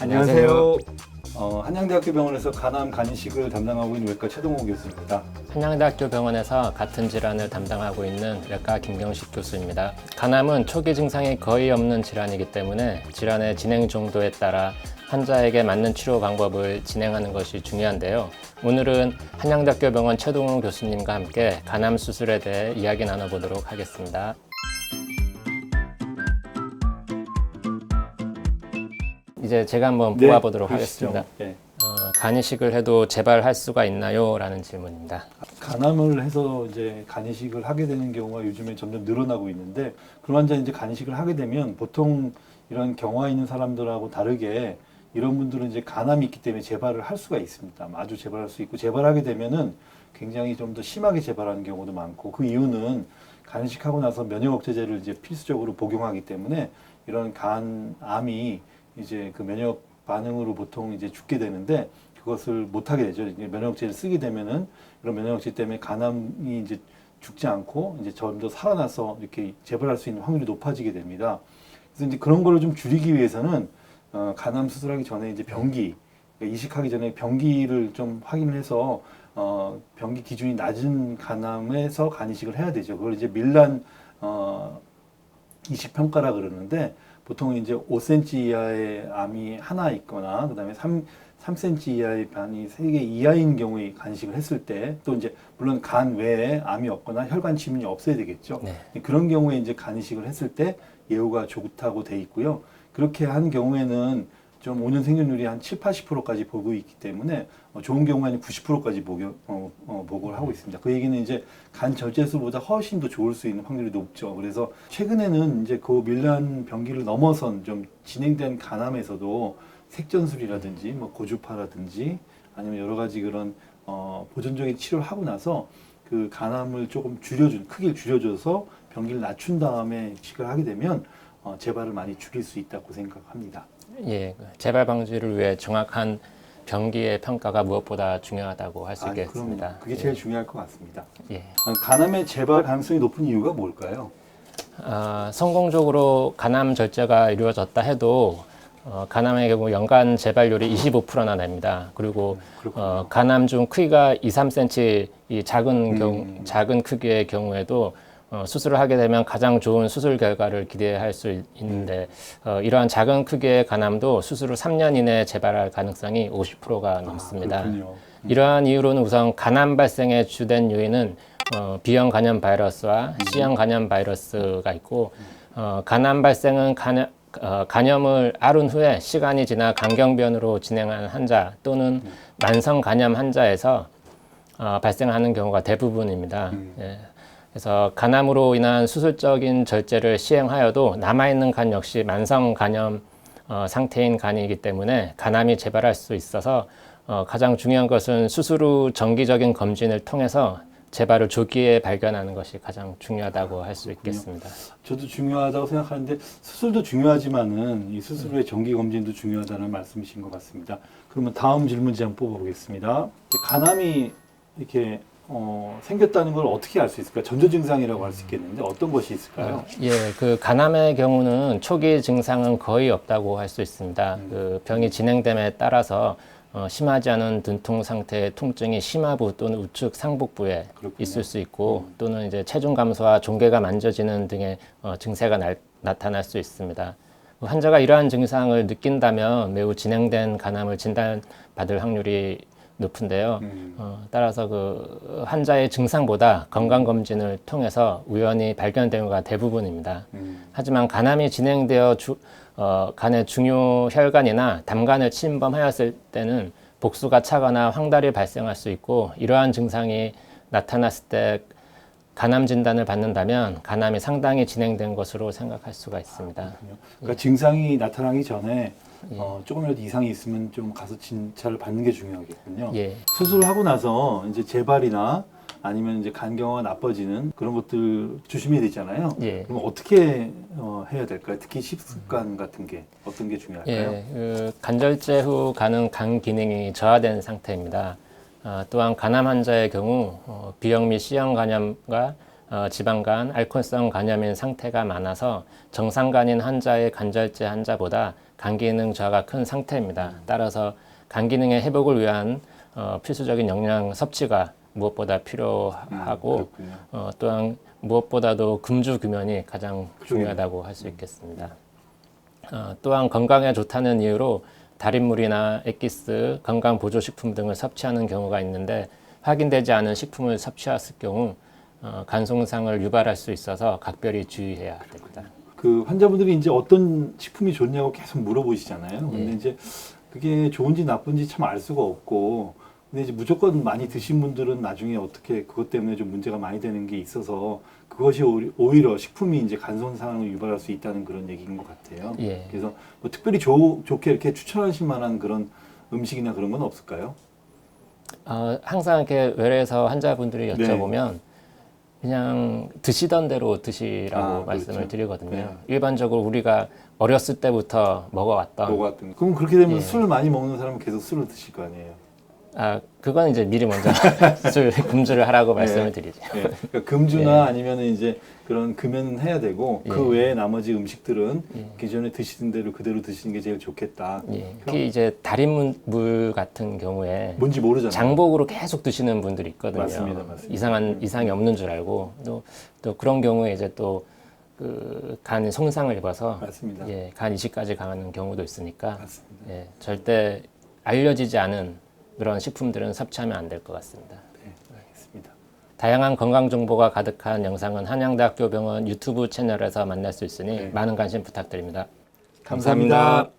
안녕하세요. 한양대학교 병원에서 간암 간이식을 담당하고 있는 외과 최동호 교수입니다. 한양대학교 병원에서 같은 질환을 담당하고 있는 외과 김경식 교수입니다. 간암은 초기 증상이 거의 없는 질환이기 때문에 질환의 진행 정도에 따라 환자에게 맞는 치료 방법을 진행하는 것이 중요한데요. 오늘은 한양대학교 병원 최동호 교수님과 함께 간암 수술에 대해 이야기 나눠보도록 하겠습니다. 이제 제가 한번 보아보도록 하겠습니다. 네. 간이식을 해도 재발할 수가 있나요? 라는 질문입니다. 간암을 해서 이제 간이식을 하게 되는 경우가 요즘에 점점 늘어나고 있는데, 그런 환자 이제 간이식을 하게 되면 보통 이런 경화 있는 사람들하고 다르게 이런 분들은 이제 간암이 있기 때문에 재발을 할 수가 있습니다. 아주 재발할 수 있고, 재발하게 되면은 굉장히 좀 더 심하게 재발하는 경우도 많고, 그 이유는 간이식하고 나서 면역 억제제를 이제 필수적으로 복용하기 때문에 이런 간암이 이제 그 면역 반응으로 보통 이제 죽게 되는데, 그것을 못 하게 되죠. 이제 면역제를 쓰게 되면은 이런 면역제 때문에 간암이 이제 죽지 않고 이제 좀 더 살아나서 이렇게 재발할 수 있는 확률이 높아지게 됩니다. 그래서 이제 그런 거를 좀 줄이기 위해서는 간암 수술하기 전에 이제 병기, 그러니까 이식하기 전에 병기를 좀 확인을 해서 병기 기준이 낮은 간암에서 간이식을 해야 되죠. 그걸 이제 밀란 이식 평가라 그러는데, 보통 이제 5cm 이하의 암이 하나 있거나, 그 다음에 3cm 이하의 암이 3개 이하인 경우에 간이식을 했을 때, 또 이제 물론 간 외에 암이 없거나 혈관 침입이 없어야 되겠죠. 네. 그런 경우에 이제 간이식을 했을 때 예후가 좋다고 돼 있고요. 그렇게 한 경우에는 좀 5년 생존율이 한 7, 80%까지 보고 있기 때문에 좋은 경우에는 90%까지 보고를 하고 있습니다. 그 얘기는 이제 간 절제술보다 훨씬 더 좋을 수 있는 확률이 높죠. 그래서 최근에는 이제 그 밀란 병기를 넘어선 좀 진행된 간암에서도 색전술이라든지 뭐 고주파라든지 아니면 여러 가지 그런 보존적인 치료를 하고 나서 그 간암을 조금 크기를 줄여줘서 병기를 낮춘 다음에 이식을 하게 되면 재발을 많이 줄일 수 있다고 생각합니다. 예, 재발 방지를 위해 정확한 병기의 평가가 무엇보다 중요하다고 할 수 있겠습니다. 그럼 그게 제일 중요할 것 같습니다. 예. 간암의 재발 가능성이 높은 이유가 뭘까요? 성공적으로 간암 절제가 이루어졌다 해도 간암의 경우 연간 재발률이 25%나 됩니다. 그리고 간암 중 크기가 2, 3cm 이 작은 크기의 경우에도 수술을 하게 되면 가장 좋은 수술 결과를 기대할 수 있는데 이러한 작은 크기의 간암도 수술 후 3년 이내에 재발할 가능성이 50%가 넘습니다. 이러한 이유로는 우선 간암 발생의 주된 요인은 B형 간염 바이러스와 C형 간염 바이러스가 있고 간암 발생은 간염을 앓은 후에 시간이 지나 간경변으로 진행한 환자 또는 만성 간염 환자에서 발생하는 경우가 대부분입니다. 예. 그래서 간암으로 인한 수술적인 절제를 시행하여도 남아있는 간 역시 만성 간염 상태인 간이기 때문에 간암이 재발할 수 있어서 가장 중요한 것은 수술 후 정기적인 검진을 통해서 재발을 조기에 발견하는 것이 가장 중요하다고 할 수 있겠습니다. 저도 중요하다고 생각하는데 수술도 중요하지만은 이 수술 후에 정기 검진도 중요하다는 말씀이신 것 같습니다. 그러면 다음 질문지 한번 뽑아보겠습니다. 간암이 이렇게 생겼다는 걸 어떻게 알 수 있을까요? 전조 증상이라고 할 수 있겠는데 어떤 것이 있을까요? 예, 그 간암의 경우는 초기 증상은 거의 없다고 할 수 있습니다. 그 병이 진행됨에 따라서 심하지 않은 눈통 상태의 통증이 심하부 또는 우측 상복부에 그렇군요. 있을 수 있고 또는 이제 체중 감소와 종괴가 만져지는 등의 증세가 나타날 수 있습니다. 환자가 이러한 증상을 느낀다면 매우 진행된 간암을 진단받을 확률이 높은데요. 따라서 그 환자의 증상보다 건강검진을 통해서 우연히 발견된 경우가 대부분입니다. 하지만 간암이 진행되어 간의 중요 혈관이나 담간을 침범하였을 때는 복수가 차거나 황달이 발생할 수 있고 이러한 증상이 나타났을 때 간암 진단을 받는다면 간암이 상당히 진행된 것으로 생각할 수가 있습니다. 그러니까 증상이 나타나기 전에 조금이라도 이상이 있으면 좀 가서 진찰을 받는 게 중요하겠군요. 예. 수술을 하고 나서 이제 재발이나 아니면 이제 간경화가 나빠지는 그런 것들 조심해야 되잖아요. 예. 그럼 어떻게 해야 될까요? 특히 식습관 같은 게 어떤 게 중요할까요? 예, 그 간절제 후 간은 간 기능이 저하된 상태입니다. 또한 간암 환자의 경우 B형 및 C형 간염과 지방간, 알코올성 간염인 상태가 많아서 정상간인 환자의 관절제 환자보다 간 기능 저하가 큰 상태입니다. 따라서 간 기능의 회복을 위한 필수적인 영양 섭취가 무엇보다 필요하고 또한 무엇보다도 금주 금연이 가장 중요하다고 할 수 있겠습니다. 또한 건강에 좋다는 이유로 달인물이나 엑기스, 건강 보조식품 등을 섭취하는 경우가 있는데 확인되지 않은 식품을 섭취했을 경우 간손상을 유발할 수 있어서 각별히 주의해야 됩니다. 그 환자분들이 이제 어떤 식품이 좋냐고 계속 물어보시잖아요. 근데 이제 그게 좋은지 나쁜지 참 알 수가 없고, 근데 이제 무조건 많이 드신 분들은 나중에 어떻게 그것 때문에 좀 문제가 많이 되는 게 있어서 그것이 오히려 식품이 이제 간손상을 유발할 수 있다는 그런 얘기인 것 같아요. 예. 그래서 뭐 특별히 좋게 이렇게 추천하실 만한 그런 음식이나 그런 건 없을까요? 항상 이렇게 외래에서 환자분들이 여쭤보면 그냥 드시던 대로 드시라고 말씀을 그렇죠. 드리거든요. 네. 일반적으로 우리가 어렸을 때부터 먹어왔던 그럼 그렇게 되면 예. 술 많이 먹는 사람은 계속 술을 드실 거 아니에요? 그건 이제 미리 먼저 술 금주를 하라고 말씀을 드리죠. 예. 그러니까 금주나 아니면 이제 그런 금연은 해야 되고 그 외에 나머지 음식들은 기존에 드시던 대로 그대로 드시는 게 제일 좋겠다. 특히 이제 달인물 같은 경우에 뭔지 모르잖아요. 장복으로 계속 드시는 분들이 있거든요. 맞습니다. 이상이 없는 줄 알고 또 그런 경우에 이제 또 그 간 손상을 입어서 맞습니다. 간 이식까지 가는 경우도 있으니까 맞습니다. 절대 알려지지 않은 그런 식품들은 섭취하면 안 될 것 같습니다. 네, 알겠습니다. 다양한 건강 정보가 가득한 영상은 한양대학교 병원 유튜브 채널에서 만날 수 있으니 많은 관심 부탁드립니다. 감사합니다.